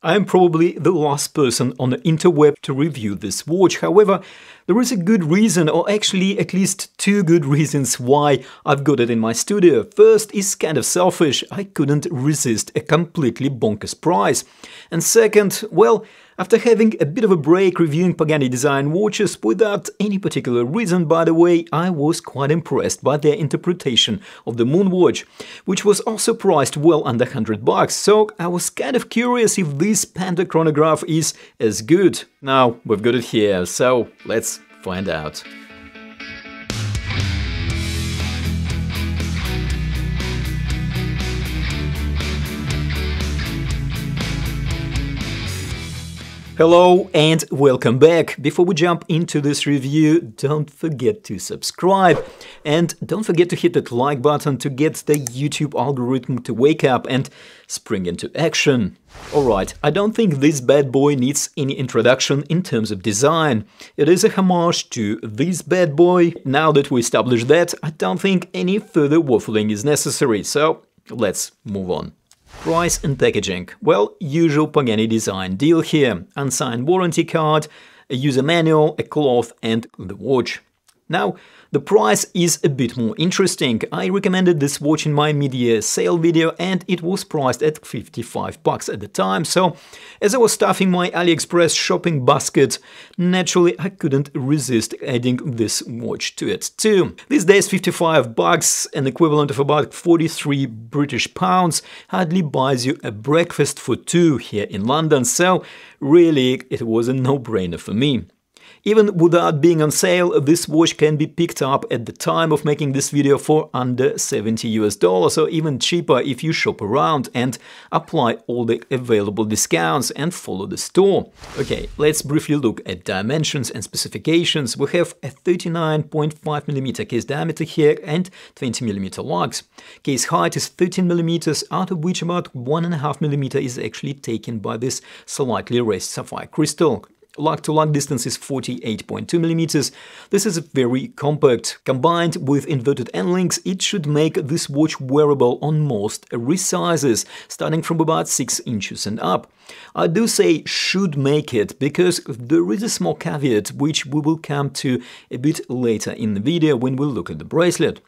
I am probably the last person on the interweb to review this watch. However, there is a good reason, or actually at least two good reasons why I've got it in my studio. First is kind of selfish, I couldn't resist a completely bonkers price. And second, well, after having a bit of a break reviewing Pagani Design watches without any particular reason, by the way, I was quite impressed by their interpretation of the Moon watch, which was also priced well under $100, so I was kind of curious if this Panda chronograph is as good. Now we've got it here, so let's find out. Hello and welcome back. Before we jump into this review, don't forget to subscribe and don't forget to hit that like button to get the YouTube algorithm to wake up and spring into action. Alright, I don't think this bad boy needs any introduction in terms of design. It is a homage to this bad boy. Now that we established that, I don't think any further waffling is necessary, so let's move on. Price and packaging. Well, usual Pagani Design deal here. Unsigned warranty card, a user manual, a cloth and the watch. Now, the price is a bit more interesting. I recommended this watch in my mid-year sale video and it was priced at $55 at the time, so as I was stuffing my AliExpress shopping basket, naturally I couldn't resist adding this watch to it too. These days $55, an equivalent of about 43 British pounds, hardly buys you a breakfast for two here in London, so really it was a no-brainer for me. Even without being on sale, this watch can be picked up at the time of making this video for under $70 or even cheaper if you shop around and apply all the available discounts and follow the store. Okay, let's briefly look at dimensions and specifications. We have a 39.5mm case diameter here and 20mm lugs. Case height is 13mm, out of which about 1.5mm is actually taken by this slightly raised sapphire crystal. Lug-to-lug distance is 48.2mm. This is very compact. Combined with inverted end links, it should make this watch wearable on most wrist sizes, starting from about 6 inches and up. I do say should make it, because there is a small caveat which we will come to a bit later in the video when we look at the bracelet.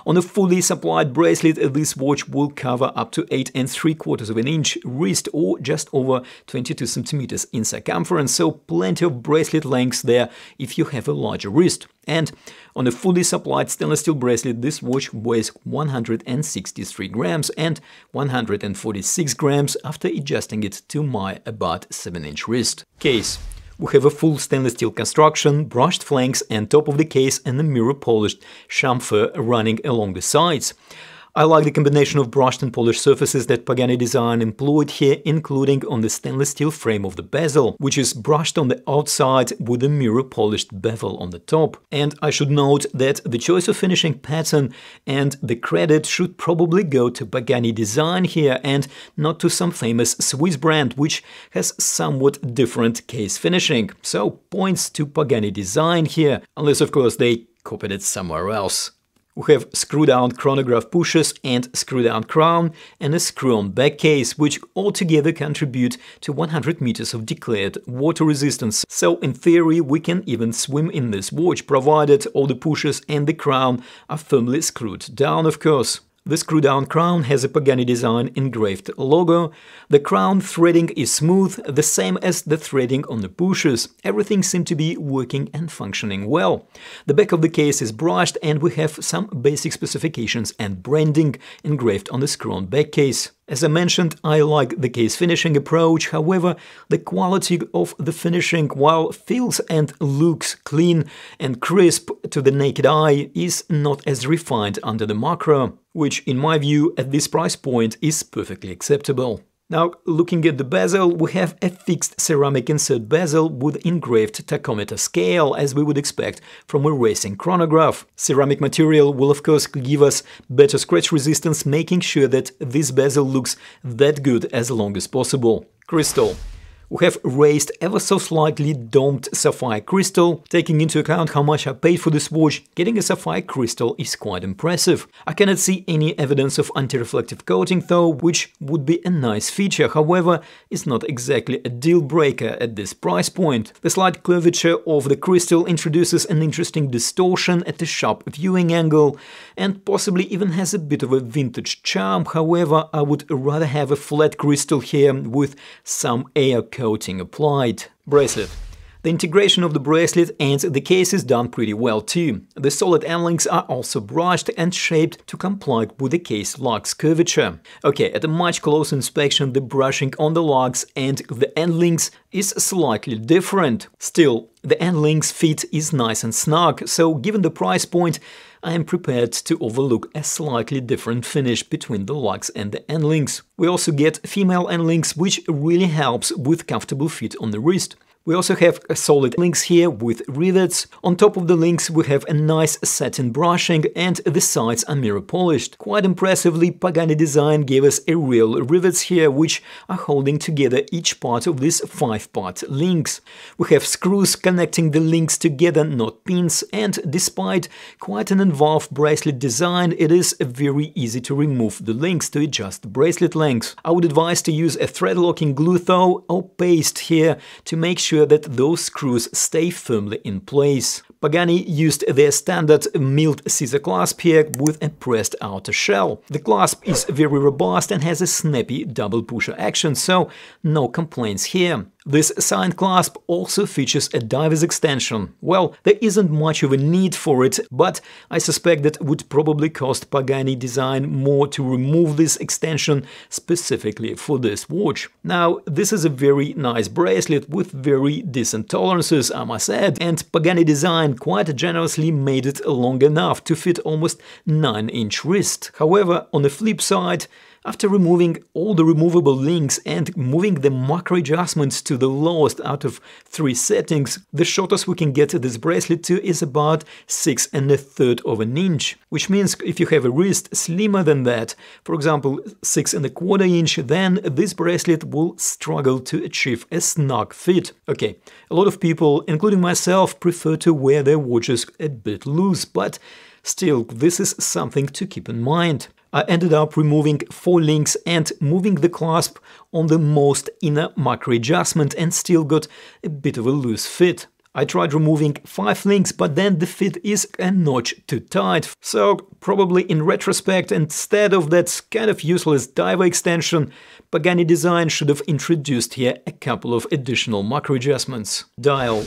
On a fully supplied bracelet, this watch will cover up to 8 3/4 of an inch wrist or just over 22 cm in circumference, so plenty of bracelet length there if you have a larger wrist. And on a fully supplied stainless steel bracelet, this watch weighs 163 grams and 146 grams after adjusting it to my about 7-inch wrist. Case. We have a full stainless steel construction, brushed flanks and top of the case and a mirror polished chamfer running along the sides. I like the combination of brushed and polished surfaces that Pagani Design employed here, including on the stainless steel frame of the bezel, which is brushed on the outside with a mirror polished bevel on the top. And I should note that the choice of finishing pattern and the credit should probably go to Pagani Design here and not to some famous Swiss brand, which has somewhat different case finishing. So points to Pagani Design here, unless of course they copied it somewhere else. We have screw-down chronograph pushers and screw-down crown and a screw-on back case, which altogether contribute to 100 meters of declared water resistance. So in theory we can even swim in this watch, provided all the pushers and the crown are firmly screwed down, of course. The screw-down crown has a Pagani Design engraved logo. The crown threading is smooth, the same as the threading on the pushers. Everything seemed to be working and functioning well. The back of the case is brushed and we have some basic specifications and branding engraved on the screw-on back case. As I mentioned, I like the case finishing approach, however, the quality of the finishing, while feels and looks clean and crisp to the naked eye, is not as refined under the MERKUR, which in my view at this price point is perfectly acceptable. Now, looking at the bezel, we have a fixed ceramic insert bezel with engraved tachometer scale, as we would expect from a racing chronograph. Ceramic material will of course give us better scratch resistance, making sure that this bezel looks that good as long as possible. Crystal. We have raised ever so slightly domed sapphire crystal. Taking into account how much I paid for this watch, getting a sapphire crystal is quite impressive. I cannot see any evidence of anti-reflective coating though, which would be a nice feature, however, it's not exactly a deal breaker at this price point. The slight curvature of the crystal introduces an interesting distortion at the sharp viewing angle and possibly even has a bit of a vintage charm, however, I would rather have a flat crystal here with some air coating applied. Bracelet. The integration of the bracelet and the case is done pretty well too. The solid end links are also brushed and shaped to comply with the case lug's curvature. Okay, at a much closer inspection the brushing on the lugs and the end links is slightly different. Still, the end links fit is nice and snug, so given the price point, I am prepared to overlook a slightly different finish between the lugs and the end links. We also get female end links, which really helps with comfortable fit on the wrist. We also have solid links here with rivets. On top of the links we have a nice satin brushing and the sides are mirror polished. Quite impressively, Pagani Design gave us a real rivets here, which are holding together each part of these 5-part links. We have screws connecting the links together, not pins, and despite quite an involved bracelet design, it is very easy to remove the links to adjust the bracelet length. I would advise to use a thread locking glue though or paste here to make sure that those screws stay firmly in place. Pagani used their standard milled scissor clasp here with a pressed outer shell. The clasp is very robust and has a snappy double pusher action, so no complaints here. This signed clasp also features a diver's extension. Well, there isn't much of a need for it, but I suspect that would probably cost Pagani Design more to remove this extension specifically for this watch. Now, this is a very nice bracelet with very decent tolerances, I must add, and Pagani Design quite generously made it long enough to fit almost 9-inch wrist. However, on the flip side, after removing all the removable links and moving the macro adjustments to the lowest out of 3 settings, the shortest we can get this bracelet to is about 6 1/3 of an inch, which means if you have a wrist slimmer than that, for example 6 1/4 inch, then this bracelet will struggle to achieve a snug fit. Okay, a lot of people, including myself, prefer to wear their watches a bit loose, but still, this is something to keep in mind. I ended up removing 4 links and moving the clasp on the most inner macro adjustment and still got a bit of a loose fit. I tried removing 5 links, but then the fit is a notch too tight. So probably in retrospect, instead of that kind of useless diver extension, Pagani Design should have introduced here a couple of additional macro adjustments. Dial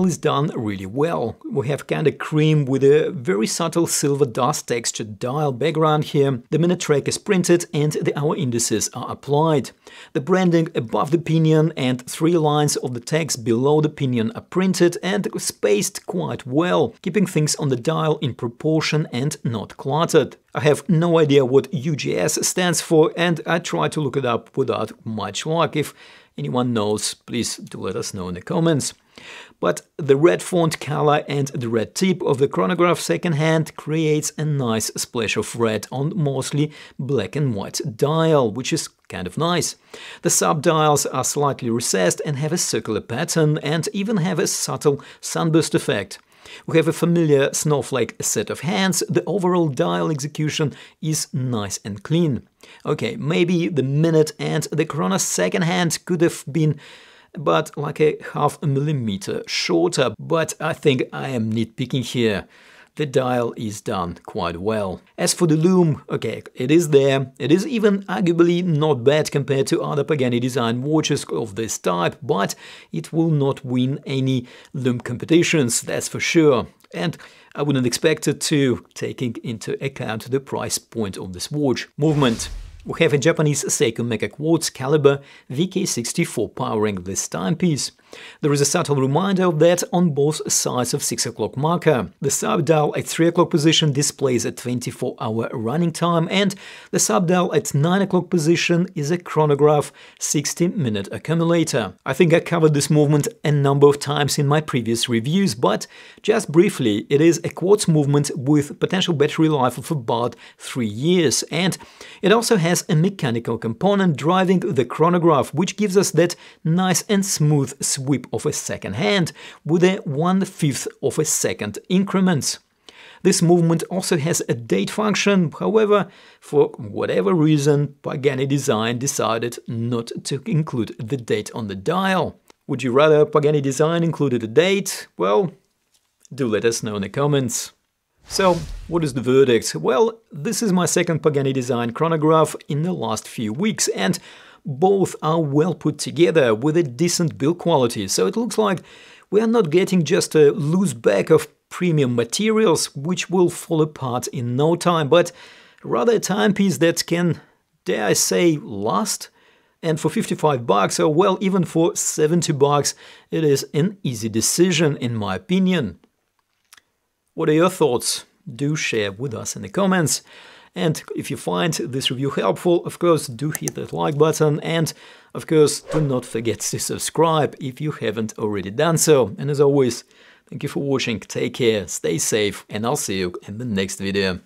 is done really well. We have kind of cream with a very subtle silver dust textured dial background here. The minute track is printed and the hour indices are applied. The branding above the pinion and 3 lines of the text below the pinion are printed and spaced quite well, keeping things on the dial in proportion and not cluttered. I have no idea what UGS stands for and I tried to look it up without much luck. If anyone knows, please do let us know in the comments. But the red font color and the red tip of the Chronograph secondhand creates a nice splash of red on mostly black and white dial, which is kind of nice. The sub-dials are slightly recessed and have a circular pattern and even have a subtle sunburst effect. We have a familiar snowflake set of hands. The overall dial execution is nice and clean. Okay, maybe the minute and the Chrono second hand could have been about like a ½ millimeter shorter, but I think I am nitpicking here. The dial is done quite well. As for the lume, okay, it is there. It is even arguably not bad compared to other Pagani Design watches of this type, but it will not win any lume competitions, that's for sure. And I wouldn't expect it to, taking into account the price point of this watch. Movement. We have a Japanese Seiko Mecha Quartz caliber VK64 powering this timepiece. There is a subtle reminder of that on both sides of 6 o'clock marker. The sub-dial at 3 o'clock position displays a 24-hour running time, and the sub-dial at 9 o'clock position is a Chronograph 60-minute accumulator. I think I covered this movement a number of times in my previous reviews, but just briefly, it is a quartz movement with potential battery life of about 3 years, and it also has has a mechanical component driving the chronograph, which gives us that nice and smooth sweep of a second hand with a 1/5 of a second increments. This movement also has a date function, however, for whatever reason, Pagani Design decided not to include the date on the dial. Would you rather Pagani Design included a date? Well, do let us know in the comments. So, what is the verdict? Well, this is my second Pagani Design chronograph in the last few weeks, and both are well put together with a decent build quality, so it looks like we are not getting just a loose bag of premium materials which will fall apart in no time, but rather a timepiece that can, dare I say, last. And for 55 bucks, or well, even for 70 bucks, it is an easy decision in my opinion. What are your thoughts? Do share with us in the comments. And if you find this review helpful, of course, do hit that like button, and of course, do not forget to subscribe if you haven't already done so. And as always, thank you for watching, take care, stay safe, and I'll see you in the next video.